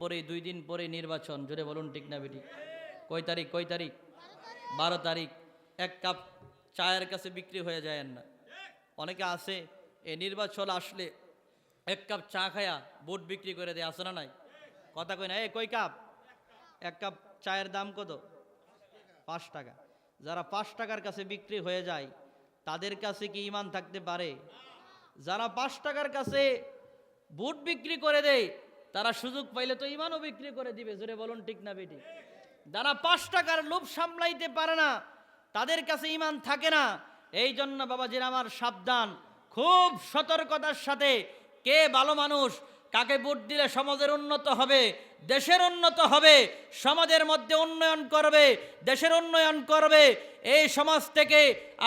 পরে 2 দিন পরে নির্বাচন, জোরে বলুন ঠিক না বেটি? কয় তারিখ? 12 তারিখ। 1 কাপ চায়ের কাছে বিক্রি হয়ে যায় না। অনেকে আছে এই নির্বাচন আসলে 1 কাপ চা খায়া ভোট বিক্রি করে দেয়, আছে না নাই? কথা কই না, কয় কাপ? 1 কাপ চায়ের দাম কত? 5 টাকা। যারা 5 টাকার কাছে বিক্রি হয়ে যায় তাদের কাছে কি ঈমান থাকতে পারে? যারা 5 টাকার কাছে ভোট বিক্রি করে দেয় তারা সুযোগ পাইলে তো ঈমানও বিক্রি করে দিবে, জোরে বলুন ঠিক না বেটি? যারা 5 টাকার লোভ সামলাইতে পারে না তাদের কাছে ঈমান থাকে না। এই জন্য বাবাজিরা আমার সাবধান, খুব সতর্কতার সাথে কে ভালো মানুষ, কাকে ভোট দিলে সমাজের উন্নত হবে, দেশের উন্নত হবে, সমাজের মধ্যে উন্নয়ন করবে, দেশের উন্নয়ন করবে। এই সমাজ থেকে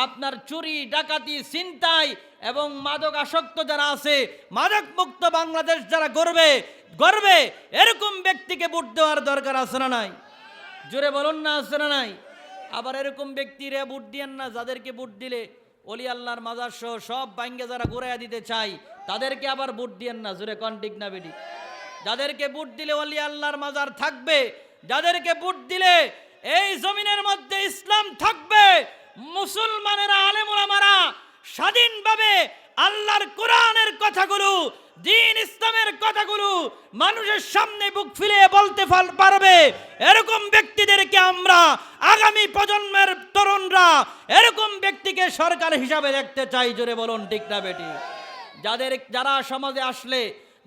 আপনার চুরি, ডাকাতি, ছিনতাই এবং মাদক আসক্ত যারা আছে, মাদক মুক্ত বাংলাদেশ যারা গড়বে এরকম ব্যক্তিকে ভোট দেওয়ার দরকার আছে না নাই? জোরে বলুন না, আছে না নাই? আবার এরকম ব্যক্তিরে ভোট দিয়েন না যাদেরকে ভোট দিলে অলি আল্লাহর মাজার সহ সব ভাঙ্গে যারা ঘুরাইয়া দিতে চাই তাদেরকে আবার ভোট দিয়েন না, জোরে কোন ঠিক না বেটি? যাদেরকে ভোট দিলে অলি আল্লাহর মাজার থাকবে, যাদেরকে ভোট দিলে এই জমিনের মধ্যে ইসলাম থাকবে, মুসলমানেরা, আলেম ওলামারা স্বাধীনভাবে আল্লাহর কোরআনের কথাগুলো, দ্বীন ইসলামের কথাগুলো মানুষের সামনে বুক ফিরিয়ে বলতে পারবে, এরকম ব্যক্তিদেরকে আমরা আগামী প্রজন্মের তরুণরা এরকম ব্যক্তিকে সরকার হিসাবে দেখতে চাই, জোরে বলুন ঠিক না বেটি? যারা সমাজে আসলে,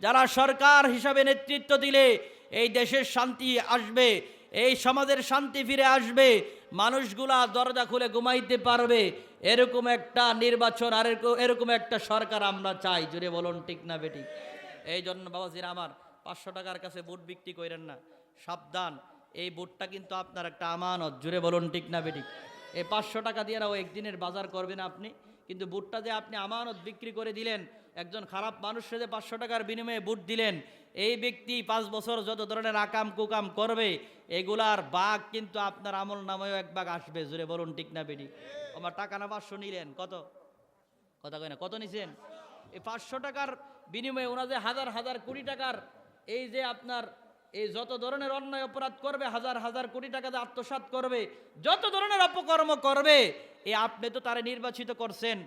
যারা সরকার হিসাবে নেতৃত্ব দিলে এই দেশের শান্তি আসবে, এই সমাজের শান্তি ফিরে আসবে, মানুষগুলা দরজা খুলে ঘুমাইতে পারবে, এরকম একটা নির্বাচন আর এরকম একটা সরকার আমরা চাই, জোরে বলুন ঠিক না বেটি? এই জন্য বাবাজিরা আমার 500 টাকার কাছে ভোট বিক্রি করেন না, সাবধান। এই ভোটটা কিন্তু আপনার একটা আমানত, জোরে বলুন ঠিক না বেটি? এই 500 টাকা দিয়ে রাও একদিনের বাজার করবেন আপনি, কিন্তু ভোটটা যে আপনি আমানত বিক্রি করে দিলেন, একজন খারাপ মানুষকে যে 500 টাকার বিনিময়ে ভোট দিলেন, এই ব্যক্তি 5 বছর যত ধরনের আকাম কুকাম করবে এগুলার ভাগ কিন্তু আপনার আমল নামেও এক ভাগ আসবে, জোরে বলুন ঠিক না বেটি? আমার টাকা না 500 নিলেন, কথা কয় না, কত নিছেন? এই 500 টাকার বিনিময়ে ওনা যে হাজার হাজার কোটি টাকার এই যে আপনার এই যত ধরনের অন্যায় অপরাধ করবে, হাজার হাজার কোটি টাকা যে আত্মসাৎ করবে, যত ধরনের অপকর্ম করবে, আপনি তো তারে নির্বাচিত করছেন।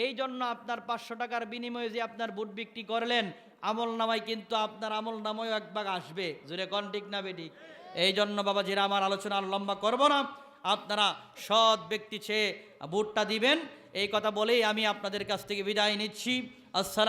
এই জন্য আপনার 500 টাকার বিনিময়ে যে আপনার ভোট বিক্রি করলেন, আমল নামায় কিন্তু আপনার আমল নামায়ও এক ভাগ আসবে, জোরে কোন ঠিক না বেটি? এই জন্য বাবাজিরা আমার আলোচনা আর লম্বা করব না, আপনারা সৎ ব্যক্তি চেয়ে ভোটটা দিবেন, এই কথা বলেই আমি আপনাদের কাছ থেকে বিদায় নিচ্ছি। আসসালাম।